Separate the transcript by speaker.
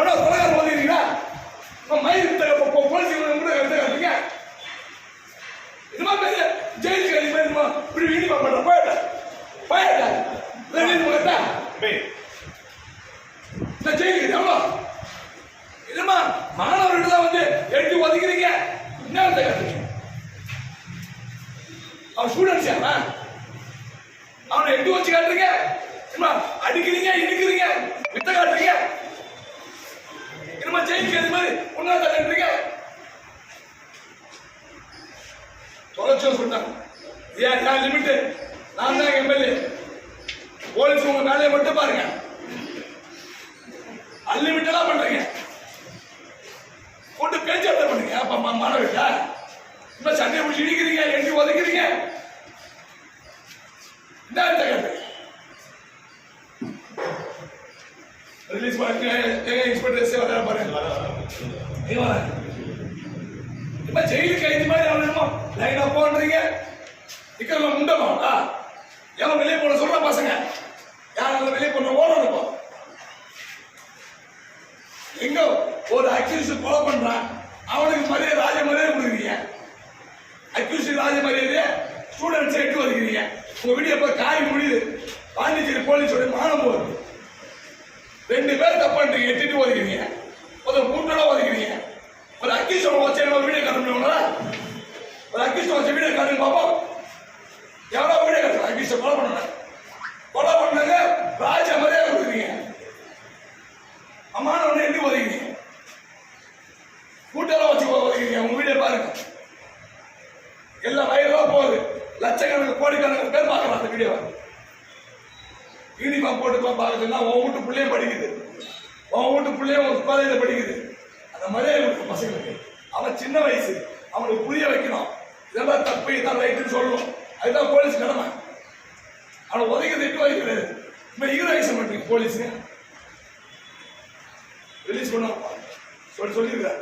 Speaker 1: எவ்வளோ கொலகாரம் ஓதிக்கிறீங்களா? மயில் போலீஸ் கற்றுங்க. இதுமா பேரு ஜெயிலுக்கு அதிகமா இப்படி வீடியோ பண்ற போயிட்டா ஜெயிலுக்கு எவ்வளோ இதுமா மாணவர்கள் தான் வந்து எட்டி ஒதுக்கிறீங்க. என்ன வந்து கட்டுறீங்க? அவன் ஸ்டூடெண்ட்ஸ் அவனை எட்டி வச்சு காட்டுறீங்க. அடிக்கிறீங்க, இடிக்கிறீங்க, வித்த காட்டுறீங்க. என்னமா ஜெயிலுக்கு அது மாதிரி ஒன்னா தள்ளுறீங்க. தொலைச்சோம் சொன்னாங்க. ஏன் லிமிட்டு? நான் தான் எம்எல்ஏ. போலீஸ் உங்க வேலையை மட்டும் பாருங்க. அன்லிமிட்டடா பண்றீங்க. போட்டு பேச்சாட்ட பண்ணுங்க. அப்ப மாணவர்களா இப்ப சண்டையை பிடிச்சி இடிக்கிறீங்க, எட்டி ஒதுக்கிறீங்க. இந்த கேட்டு ரிலீஸ் பண்ணி இன்ஸ்பெக்டர் வர பாருங்க. இப்ப ஜெயிலுக்கு ஐந்து மாதிரி அவனுமா லைனா போன்றீங்க. நிக்கிறவங்க முண்டமா எவன் வெளியே போன சொல்ற பசங்க யாரும் வெளியே போன ஓடணும். எங்க ஒரு அக்யூஸ் கொலை பண்றான், அவனுக்கு மரியாதை ராஜ மரியாதை கொடுக்குறீங்க. அக்யூஸ் ராஜ மரியாதை ஸ்டூடெண்ட்ஸ் எட்டு ஒதுக்கிறீங்க. உங்க வீடியோ போய் காய் முடியுது. பாண்டிச்சேரி போலீஸோட மானம் போகுது. 2 பேர் தப்பு பண்றீங்க, எட்டு ஒதுக்கிறீங்க. ஒரு கூட்டோட ஒதுக்கிறீங்க. ஒரு அக்யூஸ் வச்சு நம்ம வீடியோ காட்டுங்களா? ஒரு அக்யூஸ் வச்சு வீடியோ காட்டுங்க பாப்போம். எவ்வளோ வீடியோ காட்டு? அக்யூஸ் கொலை பண்ணாங்க ராஜ மரியாதை கொடுக்குறீங்க. அம்மான ஒன்று எட்டி ஒதுக்கிறீங்க. கூட்டெல்லாம் வச்சு ஒதுக்கிறீங்க. உங்க வீடியோ பாருங்க. எல்லாம் வயலா போகுது. லட்சக்கணக்கு கோடிக்கணக்கு பேர் பார்க்கலாம் அந்த வீடியோவை. யூனிஃபார்ம் போட்டு பார்க்குதுன்னா உன் வீட்டு பிள்ளையும் படிக்குது, உன் வீட்டு பிள்ளையும் ஒரு காலேஜில் படிக்குது. அந்த மரியாதை கொடுக்கும் பசங்களுக்கு. அவன் சின்ன வயசு, அவனுக்கு புரிய வைக்கணும். இதெல்லாம் தப்பு, இதான் ரைட்டுன்னு சொல்லணும். அதுதான் போலீஸ் கடமை. அவனை ஒதுக்கிறது எட்டு வைக்கிறது. இப்போ ஹீரோயிசம் பண்றீங்க போலீஸ். ரிலீஸ் பண்ண சொல்லியிருக்காரு.